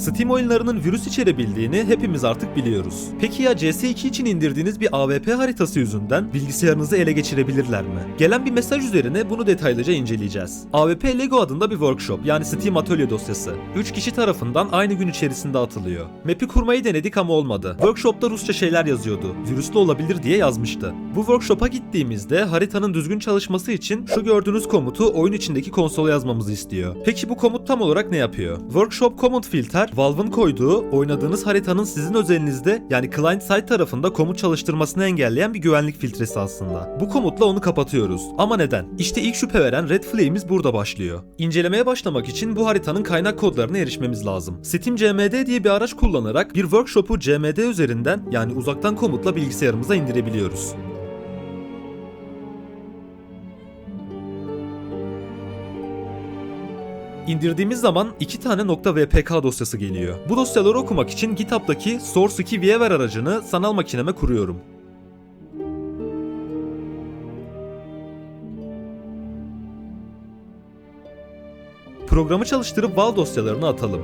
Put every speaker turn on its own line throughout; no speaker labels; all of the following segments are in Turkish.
Steam oyunlarının virüs içerebildiğini hepimiz artık biliyoruz. Peki ya CS2 için indirdiğiniz bir AWP haritası yüzünden bilgisayarınızı ele geçirebilirler mi? Gelen bir mesaj üzerine bunu detaylıca inceleyeceğiz. AWP Lego adında bir workshop, yani Steam atölye dosyası. 3 kişi tarafından aynı gün içerisinde atılıyor. Map'i kurmayı denedik ama olmadı. Workshop'ta Rusça şeyler yazıyordu. Virüslü olabilir diye yazmıştı. Bu workshop'a gittiğimizde haritanın düzgün çalışması için şu gördüğünüz komutu oyun içindeki konsola yazmamızı istiyor. Peki bu komut tam olarak ne yapıyor? Workshop Command Filter, Valve'ın koyduğu, oynadığınız haritanın sizin özelinizde, yani client side tarafında komut çalıştırmasını engelleyen bir güvenlik filtresi aslında. Bu komutla onu kapatıyoruz. Ama neden? İşte ilk şüphe veren red flag'imiz burada başlıyor. İncelemeye başlamak için bu haritanın kaynak kodlarına erişmemiz lazım. Steam CMD diye bir araç kullanarak bir workshop'u CMD üzerinden, yani uzaktan komutla bilgisayarımıza indirebiliyoruz. İndirdiğimiz zaman 2 tane .vpk dosyası geliyor. Bu dosyaları okumak için GitHub'daki Source2 VMware aracını sanal makineme kuruyorum. Programı çalıştırıp val dosyalarını atalım.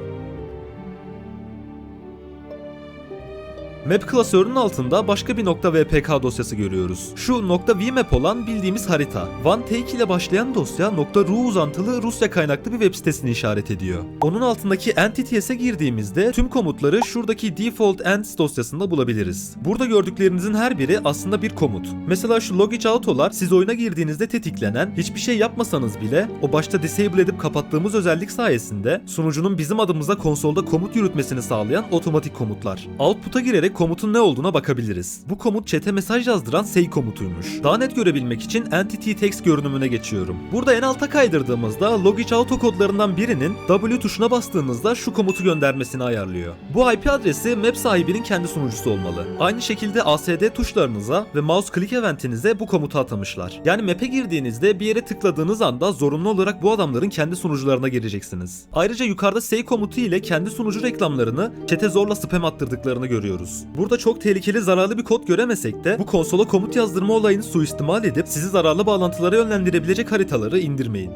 Map klasörünün altında başka bir .vpk dosyası görüyoruz. Şu .vmap olan bildiğimiz harita. One Take ile başlayan dosya .ru uzantılı Rusya kaynaklı bir web sitesini işaret ediyor. Onun altındaki entity's'e girdiğimizde tüm komutları şuradaki default ents dosyasında bulabiliriz. Burada gördüklerinizin her biri aslında bir komut. Mesela şu logitauto'lar siz oyuna girdiğinizde tetiklenen, hiçbir şey yapmasanız bile o başta disable edip kapattığımız özellik sayesinde sunucunun bizim adımıza konsolda komut yürütmesini sağlayan otomatik komutlar. Output'a girerek komutun ne olduğuna bakabiliriz. Bu komut chat'e mesaj yazdıran say komutuymuş. Daha net görebilmek için entity text görünümüne geçiyorum. Burada en alta kaydırdığımızda logitauto kodlarından birinin W tuşuna bastığınızda şu komutu göndermesini ayarlıyor. Bu IP adresi map sahibinin kendi sunucusu olmalı. Aynı şekilde ASD tuşlarınıza ve mouse click eventinize bu komutu atamışlar. Yani map'e girdiğinizde bir yere tıkladığınız anda zorunlu olarak bu adamların kendi sunucularına gireceksiniz. Ayrıca yukarıda say komutu ile kendi sunucu reklamlarını chat'e zorla spam attırdıklarını görüyoruz. Burada çok tehlikeli, zararlı bir kod göremesek de bu konsola komut yazdırma olayını suistimal edip sizi zararlı bağlantılara yönlendirebilecek haritaları indirmeyin.